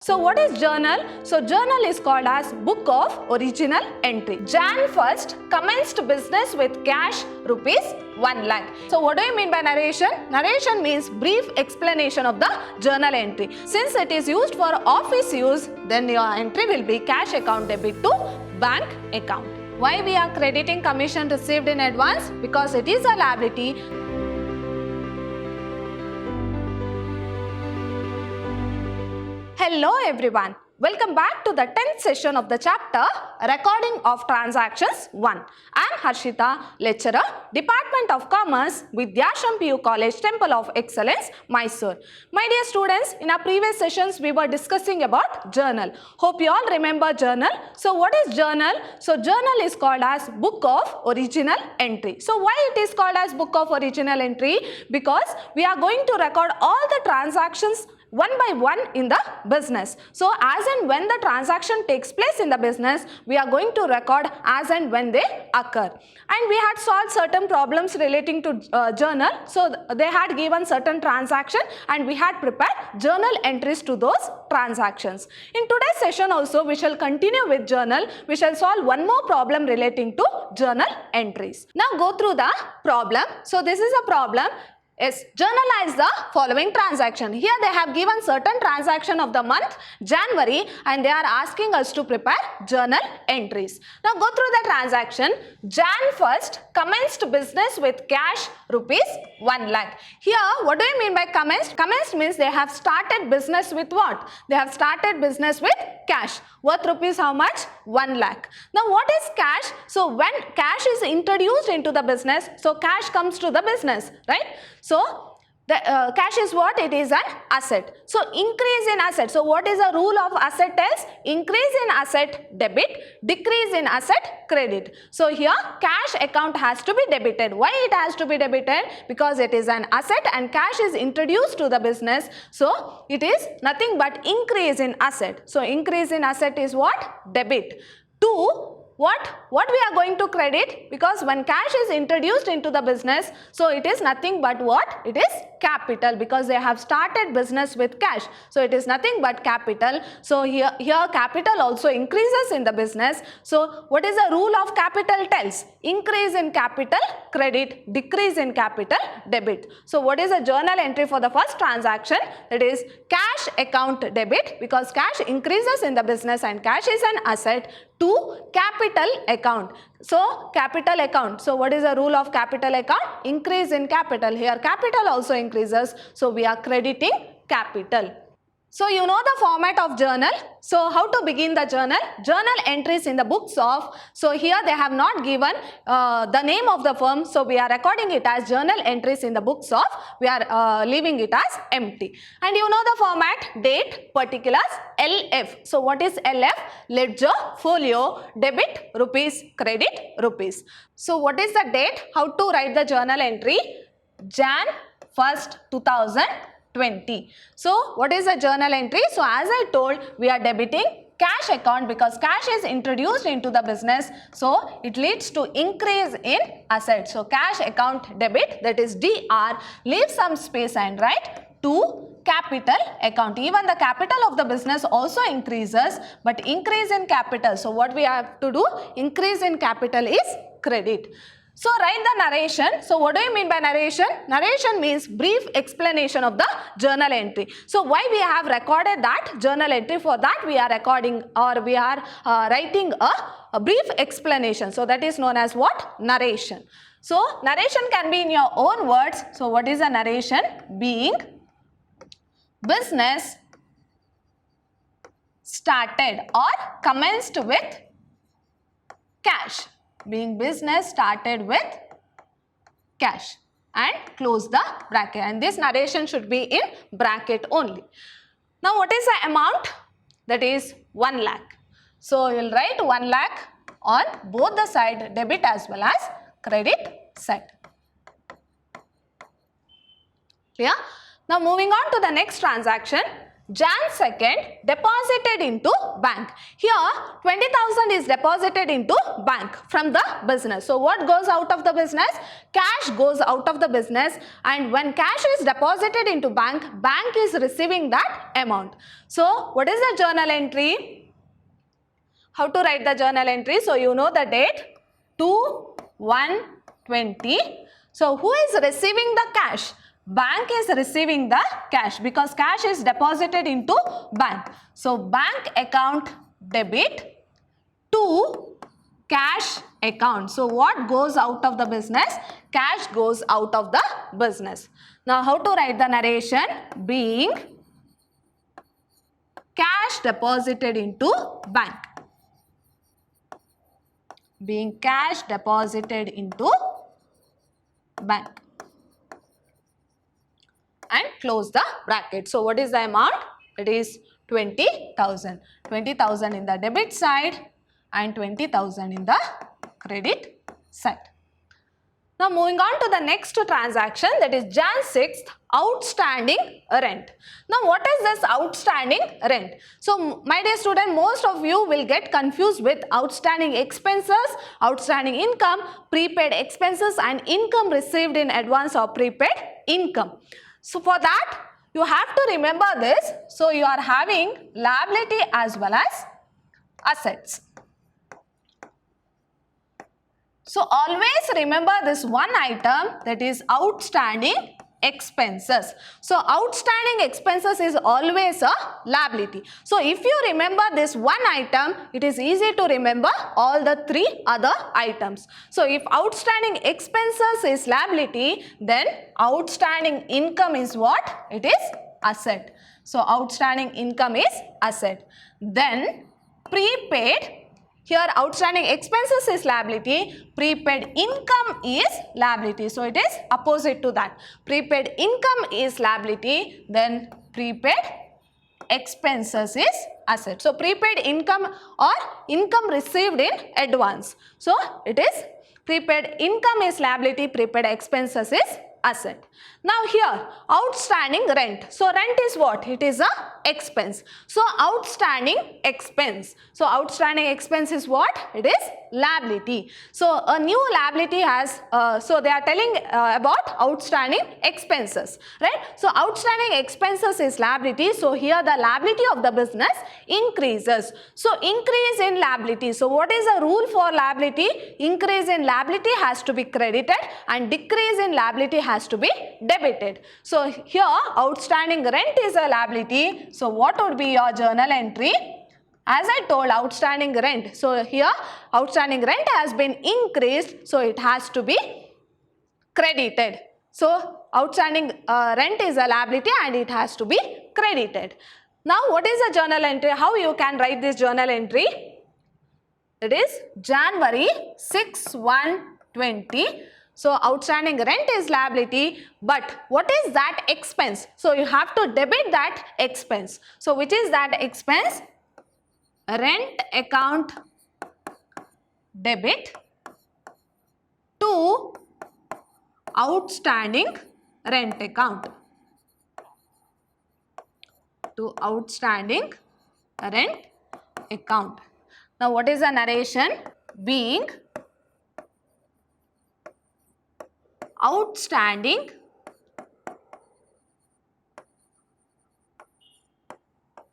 So what is journal? So journal is called as book of original entry. Jan 1st commenced business with cash rupees 1 lakh. So what do you mean by narration? Narration means brief explanation of the journal entry. Since it is used for office use, then your entry will be cash account debit to bank account. Why we are crediting commission received in advance? Because it is a liability. Hello everyone, welcome back to the 10th session of the chapter Recording of Transactions 1. I am Harshita, lecturer, Department of Commerce, Vidyashram PU College, Temple of Excellence, Mysore. My dear students, in our previous sessions we were discussing about journal. Hope you all remember journal. So what is journal? So journal is called as book of original entry. So why it is called as book of original entry? Because we are going to record all the transactions one by one in the business. So as and when the transaction takes place in the business, we are going to record as and when they occur. And we had solved certain problems relating to journal. So they had given certain transaction and we had prepared journal entries to those transactions. In today's session also we shall continue with journal. We shall solve one more problem relating to journal entries. Now go through the problem. So this is a problem. Is journalize the following transaction. Here they have given certain transaction of the month January and they are asking us to prepare journal entries. Now go through the transaction. Jan 1st commenced business with cash rupees 1 lakh. Here what do you mean by commenced? Commenced means they have started business with what? They have started business with cash. Worth rupees how much? 1 lakh. Now what is cash? So when cash is introduced into the business, so cash comes to the business, right? So the cash is what? It is an asset. So increase in asset. So what is the rule of asset tells? Increase in asset debit, decrease in asset credit. So here cash account has to be debited. Why it has to be debited? Because it is an asset and cash is introduced to the business. So it is nothing but increase in asset. So increase in asset is what? Debit. To what we are going to credit? Because when cash is introduced into the business, so it is nothing but what? It is capital, because they have started business with cash. So it is nothing but capital. So here capital also increases in the business. So what is the rule of capital tells? Increase in capital credit, decrease in capital debit. So what is a journal entry for the first transaction? That is cash account debit, because cash increases in the business and cash is an asset, to capital account. So capital account. So what is the rule of capital account? Increase in capital. Here capital also increases. So we are crediting capital. So you know the format of journal. So how to begin the journal? Journal entries in the books of. So here they have not given the name of the firm. So we are recording it as journal entries in the books of. We are leaving it as empty. And you know the format: date, particulars, LF. So what is LF? Ledger, folio, debit, rupees, credit, rupees. So what is the date? How to write the journal entry? Jan 1st, 2020. So what is the journal entry? So as I told, we are debiting cash account because cash is introduced into the business. So it leads to increase in assets. So cash account debit, that is DR, leave some space and write to capital account. Even the capital of the business also increases, but increase in capital. So what we have to do? Increase in capital is credit. So write the narration. So what do you mean by narration? Narration means brief explanation of the journal entry. So why we have recorded that journal entry? For that we are recording, or we are writing a brief explanation. So that is known as what? Narration. So narration can be in your own words. So what is a narration? Being business started or commenced with cash. Being business started with cash, and close the bracket, and this narration should be in bracket only. Now what is the amount? That is 1 lakh. So you will write 1 lakh on both the side, debit as well as credit side. Clear? Now moving on to the next transaction. Jan 2nd deposited into bank. Here 20,000 is deposited into bank from the business. So what goes out of the business? Cash goes out of the business, and when cash is deposited into bank, bank is receiving that amount. So what is the journal entry? How to write the journal entry? So you know the date 2/1/20. So who is receiving the cash? Bank is receiving the cash because cash is deposited into bank. So bank account debit to cash account. So what goes out of the business? Cash goes out of the business. Now how to write the narration? Being cash deposited into bank. Being cash deposited into bank. And close the bracket. So what is the amount? It is 20,000. 20,000 in the debit side and 20,000 in the credit side. Now moving on to the next transaction, that is Jan 6th, outstanding rent. Now what is this outstanding rent? So my dear student, most of you will get confused with outstanding expenses, outstanding income, prepaid expenses and income received in advance or prepaid income. So for that you have to remember this. So you are having liability as well as assets. So always remember this one item, that is outstanding expenses. So outstanding expenses is always a liability. So if you remember this one item, it is easy to remember all the three other items. So if outstanding expenses is liability, then outstanding income is what? It is asset. So outstanding income is asset. Then prepaid, here outstanding expenses is liability, prepaid income is liability. So it is opposite to that. Prepaid income is liability, then prepaid expenses is asset. So prepaid income or income received in advance. So it is prepaid income is liability, prepaid expenses is asset. Now here outstanding rent. So rent is what? It is a expense. So outstanding expense. So outstanding expense is what? It is liability. So a new liability has, so they are telling about outstanding expenses, right? So outstanding expenses is liability. So here the liability of the business increases. So increase in liability. So what is the rule for liability? Increase in liability has to be credited and decrease in liability has to be debited. So here outstanding rent is a liability. So what would be your journal entry? As I told, outstanding rent. So here outstanding rent has been increased. So it has to be credited. So outstanding rent is a liability and it has to be credited. Now what is the journal entry? How you can write this journal entry? It is January 6/1/20. So outstanding rent is liability, but what is that expense? So you have to debit that expense. So which is that expense? Rent account debit to outstanding rent account. To outstanding rent account. Now what is the narration? Being outstanding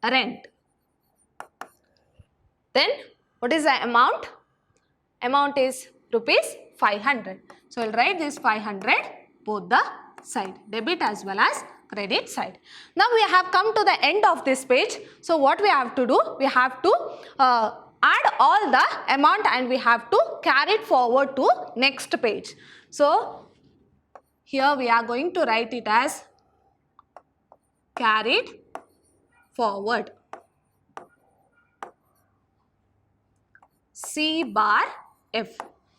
rent. Then what is the amount? Amount is rupees 500. So we'll write this 500 both the side, debit as well as credit side. Now we have come to the end of this page. So what we have to do? We have to add all the amount and we have to carry it forward to next page. So here we are going to write it as carried forward. C bar F.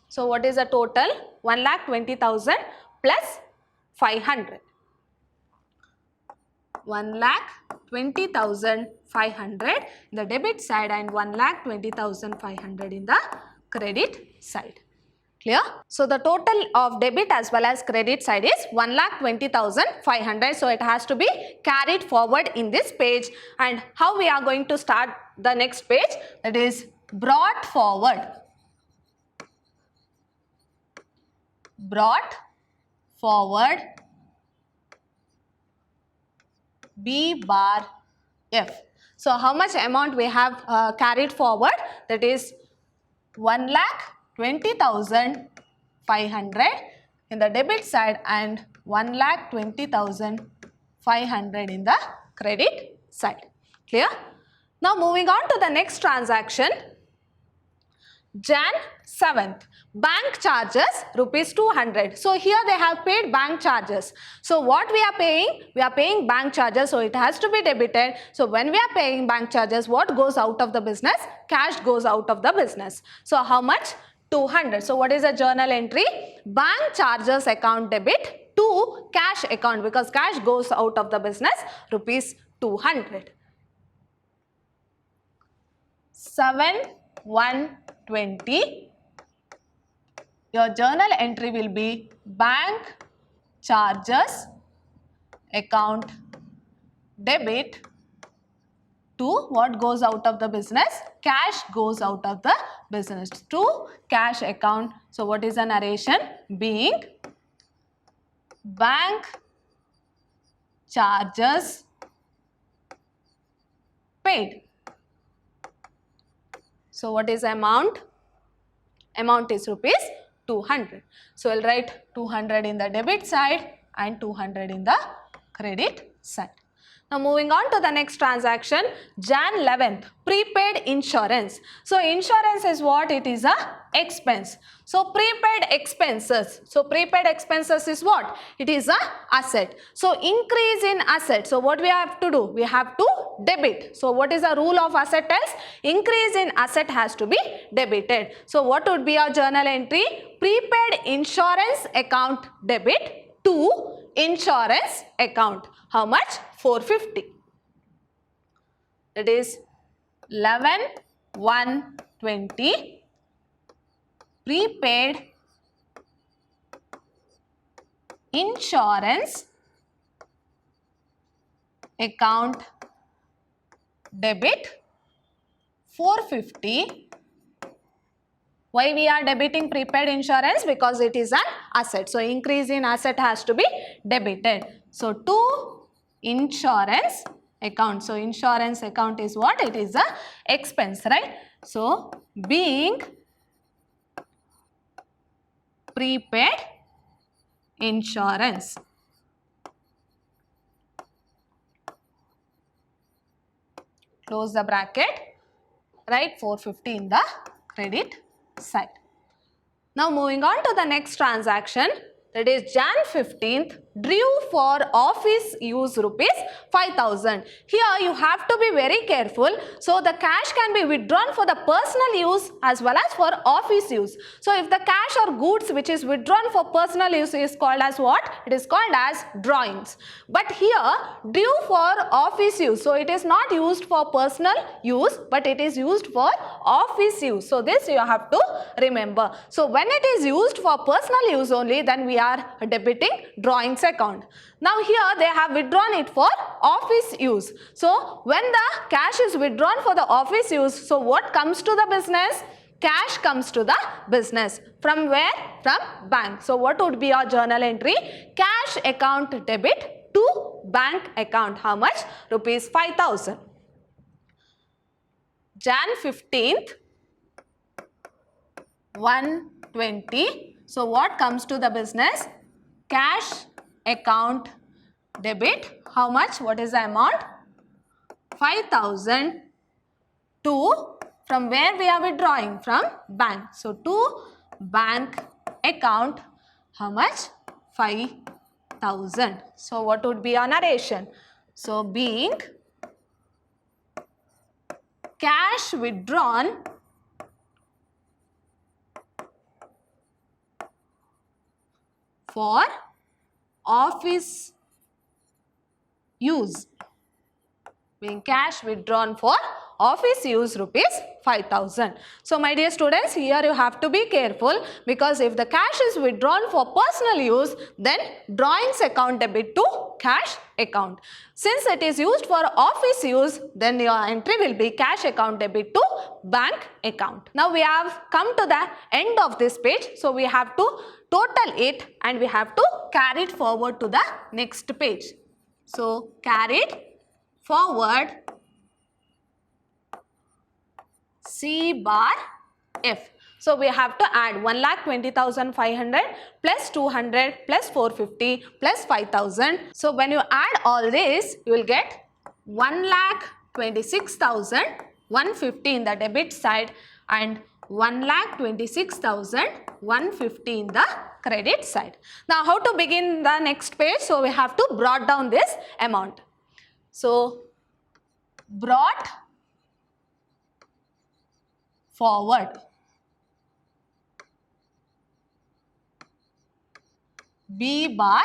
So what is the total? 1,20,000 plus 500. 1,20,500 in the debit side and 1,20,500 in the credit side. Clear? So the total of debit as well as credit side is 1,20,500. So it has to be carried forward in this page. And how we are going to start the next page? That is brought forward. Brought forward B bar F. So how much amount we have carried forward? That is 1,20,500 in the debit side and 1,20,500 in the credit side. Clear? Now moving on to the next transaction. Jan 7th, bank charges rupees 200. So here they have paid bank charges. So what we are paying? We are paying bank charges, so it has to be debited. So when we are paying bank charges, what goes out of the business? Cash goes out of the business. So how much? 200. So what is the journal entry? Bank charges account debit to cash account, because cash goes out of the business, rupees 200. 7/1/20. Your journal entry will be bank charges account debit to what goes out of the business? Cash goes out of the business to cash account. So what is the narration? Being bank charges paid. So what is the amount? Amount is rupees 200. So we'll write 200 in the debit side and 200 in the credit side. Now moving on to the next transaction, Jan 11th, prepaid insurance. So insurance is what? It is a expense. So prepaid expenses. So prepaid expenses is what? It is a asset. So increase in asset. So what we have to do? We have to debit. So what is the rule of asset test? Increase in asset has to be debited. So what would be our journal entry? Prepaid insurance account debit to insurance account. How much? 450. That is 11/1/20. Prepaid insurance account debit 450. Why we are debiting prepaid insurance? Because it is an asset. So increase in asset has to be debited. So to insurance account. So insurance account is what? It is a expense, right? So being prepaid insurance. Close the bracket. Write 450 in the credit side. Now moving on to the next transaction, that is Jan 15th, drew for office use rupees 5,000. Here you have to be very careful. So the cash can be withdrawn for the personal use as well as for office use. So if the cash or goods which is withdrawn for personal use is called as what? It is called as drawings. But here due for office use. So it is not used for personal use, but it is used for office use. So this you have to remember. So when it is used for personal use only, then we are debiting drawings account. Now here they have withdrawn it for office use. So when the cash is withdrawn for the office use, so what comes to the business? Cash comes to the business. From where? From bank. So what would be our journal entry? Cash account debit to bank account. How much? Rupees 5,000. Jan 15th, 120. So what comes to the business? Cash account debit. How much? What is the amount? 5,000 to, from where we are withdrawing? From bank. So to bank account. How much? 5,000. So what would be our narration? So being cash withdrawn for office use. Being cash withdrawn for office use rupees 5,000. So my dear students, here you have to be careful, because if the cash is withdrawn for personal use, then drawings account debit to cash account. Since it is used for office use, then your entry will be cash account debit to bank account. Now we have come to the end of this page, so we have to total it and we have to carry it forward to the next page. So carried forward C bar F. So we have to add 1,20,500 plus 200 plus 450 plus 5,000. So when you add all this, you will get 1,26,150 in the debit side and 1,26,150 in the credit side. Now how to begin the next page? So we have to brought down this amount. So brought forward B bar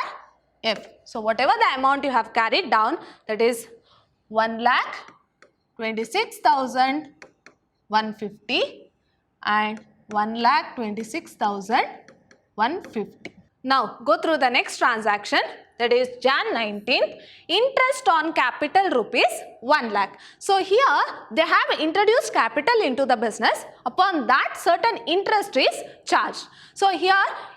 F. So whatever the amount you have carried down, that is 1,26,150 and 1,26,150. Now go through the next transaction, that is Jan 19th, interest on capital rupees 1 lakh. So here they have introduced capital into the business. Upon that, certain interest is charged. So here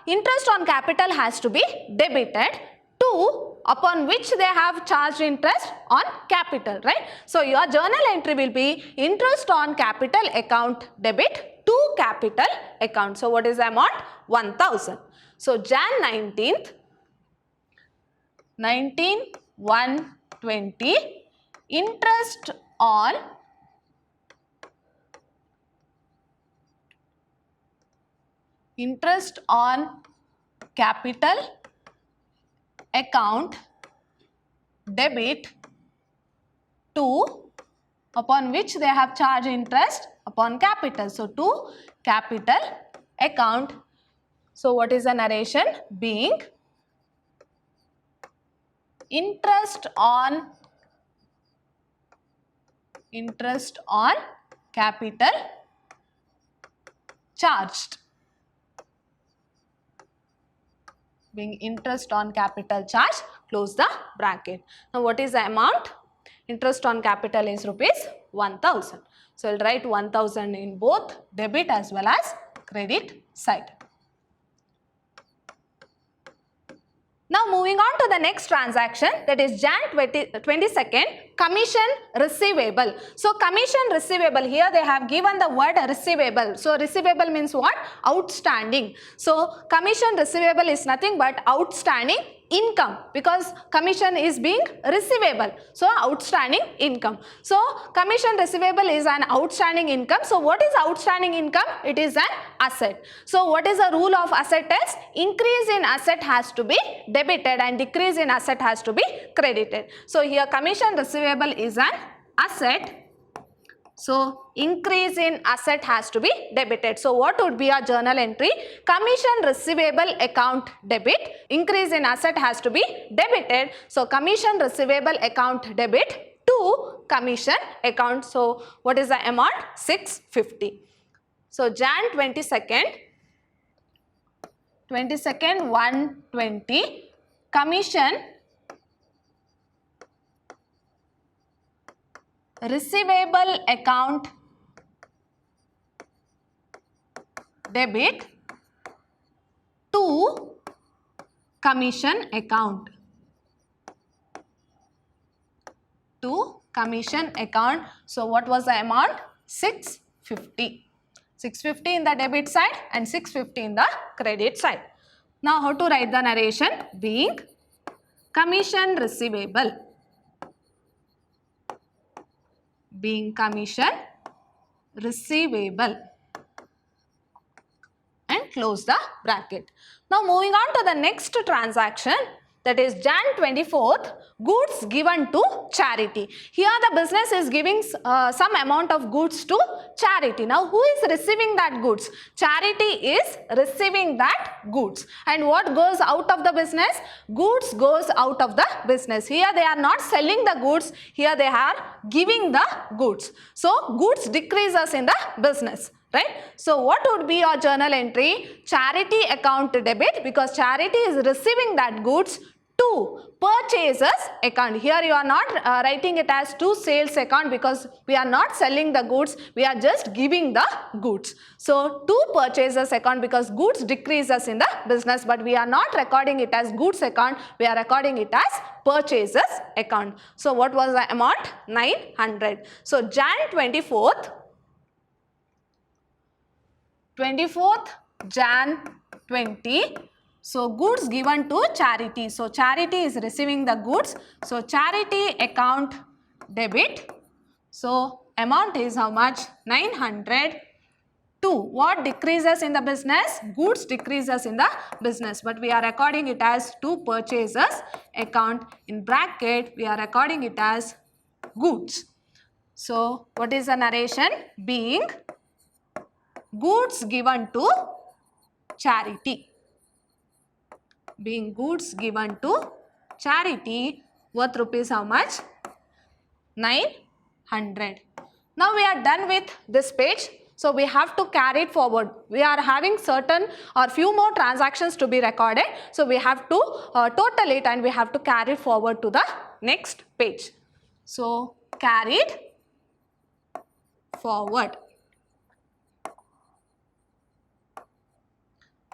interest on capital has to be debited to upon which they have charged interest on capital, right? So your journal entry will be interest on capital account debit to capital account. So what is the amount? 1,000. So Jan 19th, 19,120 interest on capital account debit to upon which they have charged interest upon capital. So to capital account. So what is the narration? Being interest on capital charged. Being interest on capital charge, close the bracket. Now what is the amount? Interest on capital is rupees 1,000. So I'll write 1,000 in both debit as well as credit side. Now moving on to the next transaction, that is Jan 22nd, commission receivable. So commission receivable, here they have given the word receivable. So receivable means what? Outstanding. So commission receivable is nothing but outstanding income, because commission is being receivable. So outstanding income. So commission receivable is an outstanding income. So what is outstanding income? It is an asset. So what is the rule of asset test? Increase in asset has to be debited and decrease in asset has to be credited. So here commission receivable is an asset. So increase in asset has to be debited. So what would be our journal entry? Commission receivable account debit. Increase in asset has to be debited. So commission receivable account debit to commission account. So what is the amount? 650. So Jan 22nd, 120 commission receivable account debit to commission account. To commission account. So what was the amount? 650. 650 in the debit side and 650 in the credit side. Now how to write the narration? Being commission receivable. Being commission receivable, and close the bracket. Now moving on to the next transaction, that is Jan 24th, goods given to charity. Here the business is giving some amount of goods to charity. Now who is receiving that goods? Charity is receiving that goods. And what goes out of the business? Goods goes out of the business. Here they are not selling the goods, here they are giving the goods. So goods decreases in the business. Right? So what would be your journal entry? Charity account debit, because charity is receiving that goods, to purchases account. Here you are not writing it as to sales account, because we are not selling the goods, we are just giving the goods. So to purchases account, because goods decreases in the business, but we are not recording it as goods account, we are recording it as purchases account. So what was the amount? 900. So Jan 24th Jan 20. So goods given to charity. So charity is receiving the goods. So charity account debit. So amount is how much? 900. To what decreases in the business? Goods decreases in the business, but we are recording it as to purchases account. In bracket we are recording it as goods. So what is the narration? Being goods given to charity. Being goods given to charity, worth rupees how much? 900. Now we are done with this page. So we have to carry it forward. We are having certain or few more transactions to be recorded. So we have to total it and we have to carry it forward to the next page. So carried forward.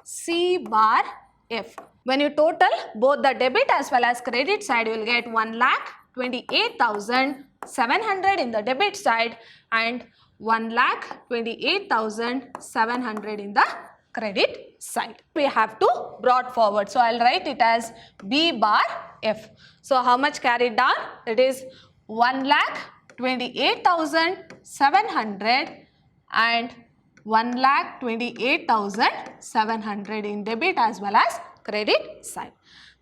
C bar F. When you total both the debit as well as credit side, you will get 1,28,700 in the debit side and 1,28,700 in the credit side. We have to brought forward. So I will write it as B bar F. So how much carried down? It is 1,28,700 and 1,28,700 in debit as well as credit side.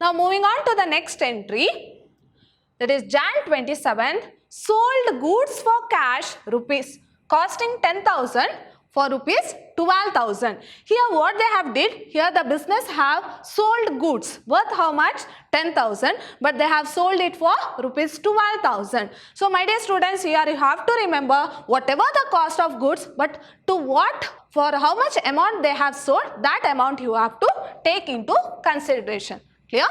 Now moving on to the next entry, that is Jan 27th, sold goods for cash rupees costing 10,000 for rupees 12,000. Here what they have did, here the business have sold goods worth how much? 10,000, but they have sold it for rupees 12,000. So my dear students, here you have to remember whatever the cost of goods, but to what, for how much amount they have sold, that amount you have to take into consideration. Clear?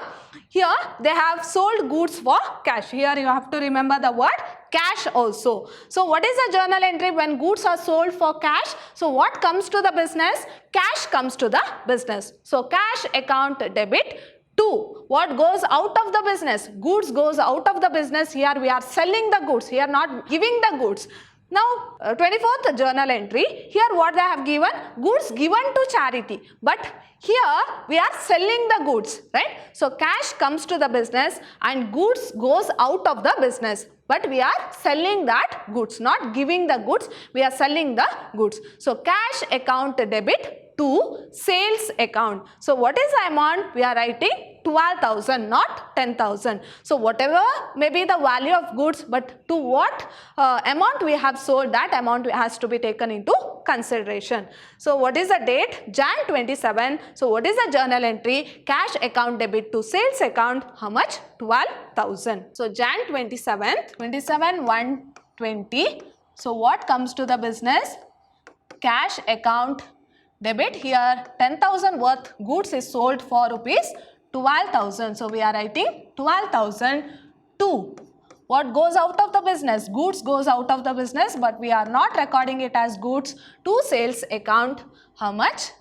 Here they have sold goods for cash. Here you have to remember the word cash also. So what is the journal entry when goods are sold for cash? So what comes to the business? Cash comes to the business. So cash account debit. To what goes out of the business? Goods goes out of the business. Here we are selling the goods. Here not giving the goods. Now 24th journal entry. Here what they have given? Goods given to charity. But here we are selling the goods, right? So cash comes to the business and goods goes out of the business. But we are selling that goods, not giving the goods. We are selling the goods. So cash account debit to sales account. So what is the amount? We are writing 12,000, not 10,000. So whatever may be the value of goods, but to what amount we have sold, that amount has to be taken into consideration. So what is the date? Jan 27. So what is the journal entry? Cash account debit to sales account. How much? 12,000. So Jan 27th, 120. So what comes to the business? Cash account debit. Here 10,000 worth goods is sold for rupees 12,000. So we are writing 12,000 to what goes out of the business? Goods goes out of the business, but we are not recording it as goods. To sales account. How much?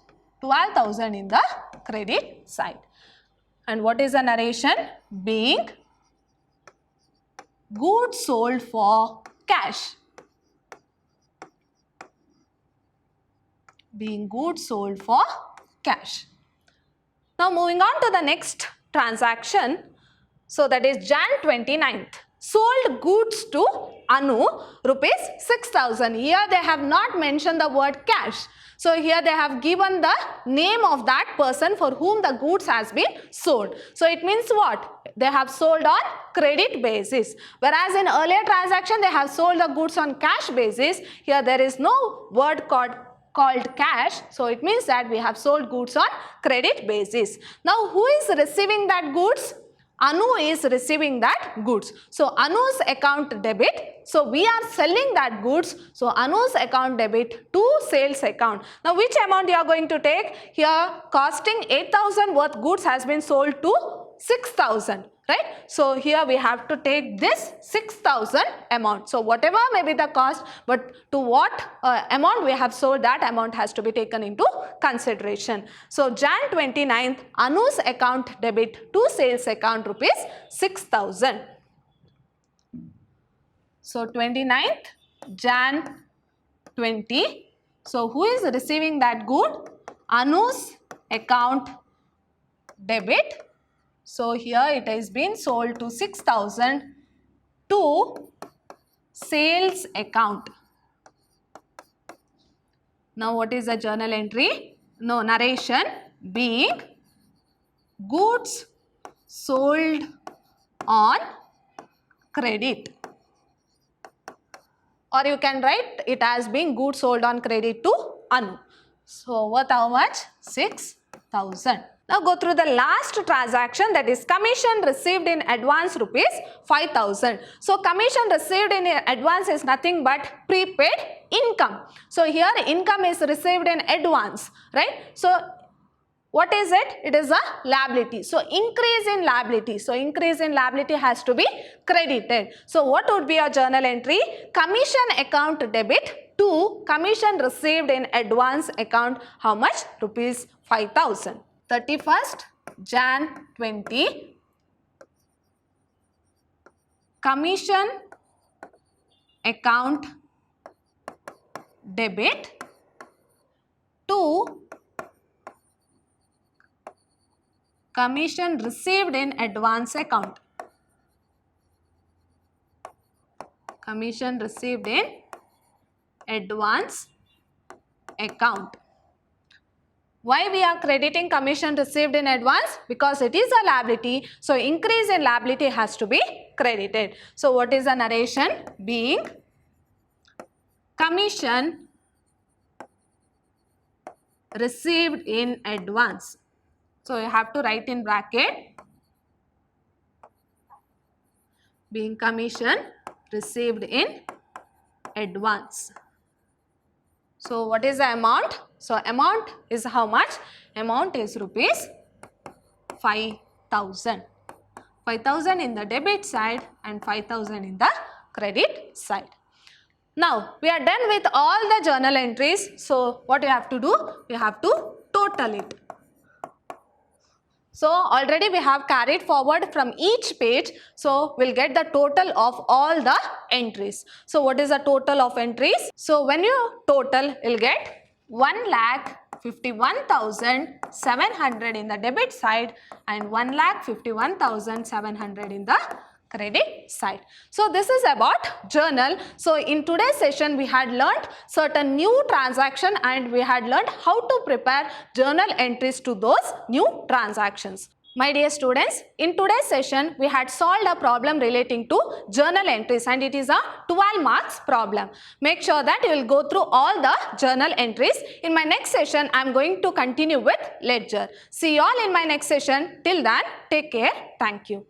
12,000 in the credit side. And what is the narration? Being goods sold for cash. Being goods sold for cash. Now moving on to the next transaction. So that is Jan 29th. Sold goods to Anu rupees 6,000. Here they have not mentioned the word cash. So here they have given the name of that person for whom the goods has been sold. So it means what? They have sold on credit basis. Whereas in earlier transaction they have sold the goods on cash basis. Here there is no word called cash. So it means that we have sold goods on credit basis. Now who is receiving that goods? Anu is receiving that goods. So Anu's account debit. So we are selling that goods. So Anu's account debit to sales account. Now which amount you are going to take? Here costing 8,000 worth goods has been sold to 6,000. Right? So here we have to take this 6,000 amount. So whatever may be the cost, but to what amount we have sold, that amount has to be taken into consideration. So Jan 29th, Anu's account debit to sales account rupees 6,000. So 29th Jan 20. So who is receiving that good? Anu's account debit. So here it has been sold to 6,000 to sales account. Now what is the journal entry? No, narration being goods sold on credit. Or you can write it as being goods sold on credit to Anu. So worth how much? 6,000. Now go through the last transaction, that is commission received in advance rupees 5,000. So commission received in advance is nothing but prepaid income. So here income is received in advance, right? So what is it? It is a liability. So increase in liability. So increase in liability has to be credited. So what would be your journal entry? Commission account debit to commission received in advance account. How much? Rupees 5,000. 31st Jan 20. Commission account debit to commission received in advance account. Commission received in advance account. Why we are crediting commission received in advance? Because it is a liability. So increase in liability has to be credited. So what is the narration? Being commission received in advance. So you have to write in bracket being commission received in advance. So what is the amount? So amount is how much? Amount is rupees 5,000. 5,000 in the debit side and 5,000 in the credit side. Now we are done with all the journal entries. So what you have to do? You have to total it. So already we have carried forward from each page. So we'll get the total of all the entries. So what is the total of entries? So when you total, you'll get 1,51,700 in the debit side and 1,51,700 in the credit side. So this is about journal. So in today's session we had learnt certain new transaction and we had learnt how to prepare journal entries to those new transactions. My dear students, in today's session we had solved a problem relating to journal entries and it is a 12 marks problem. Make sure that you will go through all the journal entries. In my next session I am going to continue with ledger. See you all in my next session. Till then, take care. Thank you.